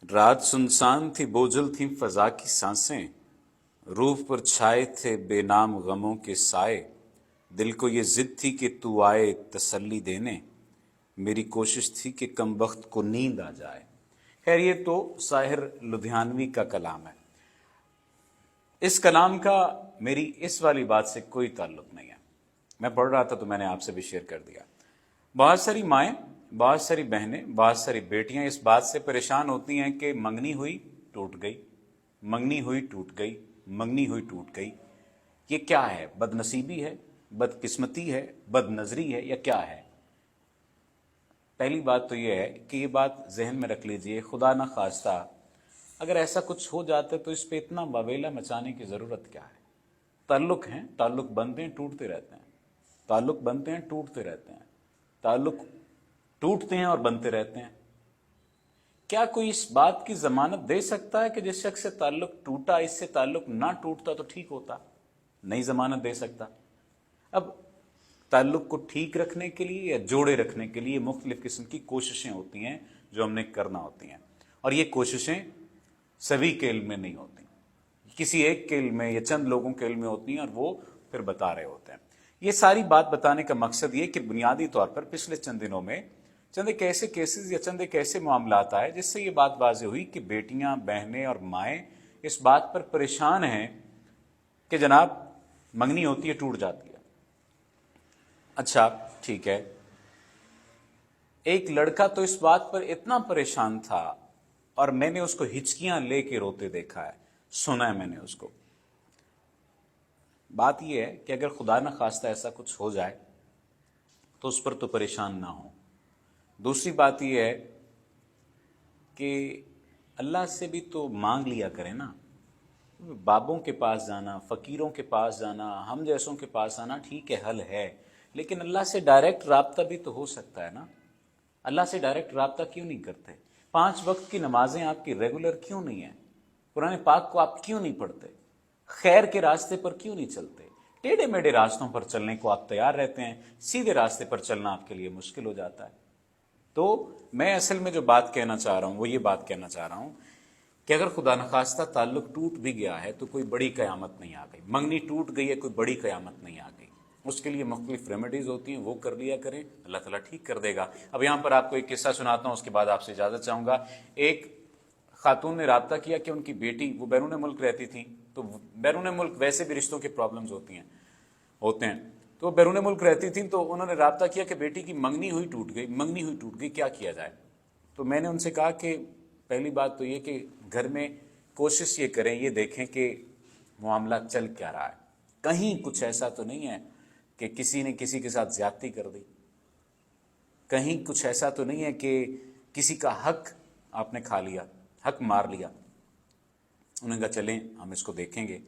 रात सुनसान थी, बोझल थी फजा की सांसें, रूह पर छाए थे बेनाम गमों के साए। दिल को ये जिद थी कि तू आए तसल्ली देने, मेरी कोशिश थी कि कम वक्त को नींद आ जाए। खैर, ये तो साहिर लुधियानवी का कलाम है। इस कलाम का मेरी इस वाली बात से कोई ताल्लुक नहीं है। मैं पढ़ रहा था तो मैंने आपसे भी शेयर कर दिया। बहुत सारी माएँ, बहुत सारी बहनें, बहुत सारी बेटियां इस बात से परेशान होती हैं कि मंगनी हुई टूट गई, मंगनी हुई टूट गई, मंगनी हुई टूट गई। ये क्या है? बदनसीबी है, बदकिस्मती है, बदनजरी है, या क्या है? पहली बात तो ये है कि ये बात जहन में रख लीजिए, खुदा ना खास्ता अगर ऐसा कुछ हो जाता है तो इस पे इतना बवेला मचाने की ज़रूरत क्या है? ताल्लुक हैं, ताल्लुक बनते हैं, टूटते रहते हैं, ताल्लुक बनते हैं, टूटते रहते हैं, ताल्लुक टूटते हैं और बनते रहते हैं। क्या कोई इस बात की जमानत दे सकता है कि जिस शख्स से ताल्लुक टूटा इससे ताल्लुक ना टूटता तो ठीक होता? नहीं जमानत दे सकता। अब ताल्लुक को ठीक रखने के लिए या जोड़े रखने के लिए मुख्तलिफ किस्म की कोशिशें होती हैं जो हमने करना होती हैं, और ये कोशिशें सभी के इल्म में नहीं होती, किसी एक के इल्म में या चंद लोगों के इल्म में होती हैं, और वो फिर बता रहे होते हैं। ये सारी बात बताने का मकसद ये कि बुनियादी तौर पर पिछले चंद दिनों में चंद एक ऐसे केसेस या चंद एक ऐसे मामलात आए जिससे ये बात वाज़ेह हुई कि बेटियां, बहनें और माएँ इस बात पर परेशान हैं कि जनाब मंगनी होती है, टूट जाती है। अच्छा, ठीक है, एक लड़का तो इस बात पर इतना परेशान था और मैंने उसको हिचकियां लेके रोते देखा है, सुना है मैंने उसको। बात यह है कि अगर खुदा न खास्ता ऐसा कुछ हो जाए तो उस पर तो परेशान ना हो। दूसरी बात यह है कि अल्लाह से भी तो मांग लिया करें ना। बाबों के पास जाना, फ़कीरों के पास जाना, हम जैसों के पास आना ठीक है, हल है, लेकिन अल्लाह से डायरेक्ट राब्ता भी तो हो सकता है ना। अल्लाह से डायरेक्ट राब्ता क्यों नहीं करते? 5 वक्त की नमाजें आपकी रेगुलर क्यों नहीं है? कुरान पाक को आप क्यों नहीं पढ़ते? खैर के रास्ते पर क्यों नहीं चलते? टेढ़े मेढ़े रास्तों पर चलने को आप तैयार रहते हैं, सीधे रास्ते पर चलना आपके लिए मुश्किल हो जाता है। तो मैं असल में जो बात कहना चाह रहा हूं वो ये बात कहना चाह रहा हूं कि अगर खुदा न खास्ता ताल्लुक टूट भी गया है तो कोई बड़ी कयामत नहीं आ गई। मंगनी टूट गई है, कोई बड़ी कयामत नहीं आ गई। उसके लिए मुख्तलिफ रेमेडीज होती हैं, वो कर लिया करें, अल्लाह ताला ठीक कर देगा। अब यहाँ पर आपको एक किस्सा सुनाता हूँ, उसके बाद आपसे इजाज़त चाहूँगा। एक खातून ने राब्ता किया कि उनकी बेटी, वो बैरून मुल्क रहती थी, तो बैरून मुल्क वैसे भी रिश्तों की प्रॉब्लम्स होते हैं, तो वो बैरून मुल्क रहती थी, तो उन्होंने राब्ता किया कि बेटी की मंगनी हुई टूट गई, मंगनी हुई टूट गई, क्या किया जाए? तो मैंने उनसे कहा कि पहली बात तो ये कि घर में कोशिश ये करें, ये देखें कि मामला चल क्या रहा है, कहीं कुछ ऐसा तो नहीं है कि किसी ने किसी के साथ ज्यादती कर दी, कहीं कुछ ऐसा तो नहीं है कि किसी का हक आपने खा लिया, हक मार लिया। उन्होंने कहा चलें हम इसको देखेंगे।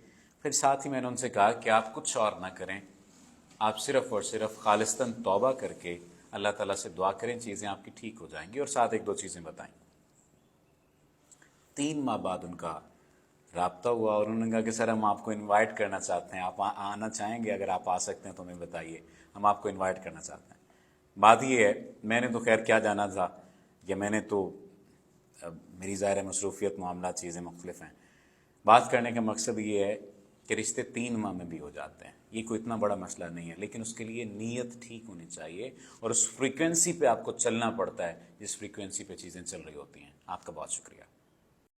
फिर साथ ही मैंने उनसे कहा कि आप कुछ और ना करें, आप सिर्फ और सिर्फ खालिस्तन तौबा करके अल्लाह ताला से दुआ करें, चीज़ें आपकी ठीक हो जाएंगी। और साथ एक दो चीज़ें बताएं। 3 माह बाद उनका राब्ता हुआ और उन्होंने कहा कि सर हम आपको इनवाइट करना चाहते हैं, आप आना चाहेंगे? अगर आप आ सकते हैं तो हमें बताइए, हम आपको इनवाइट करना चाहते हैं। बात ये है, मैंने तो खैर क्या जाना था, या मैंने तो मेरी ज़ाहिर है मसरूफियत, मामला, चीज़ें मुख्तलिफ हैं। बात करने का मकसद ये है कि रिश्ते 3 माह में भी हो जाते हैं, ये कोई इतना बड़ा मसला नहीं है, लेकिन उसके लिए नीयत ठीक होनी चाहिए और उस फ्रीक्वेंसी पे आपको चलना पड़ता है जिस फ्रीक्वेंसी पे चीज़ें चल रही होती हैं। आपका बहुत शुक्रिया।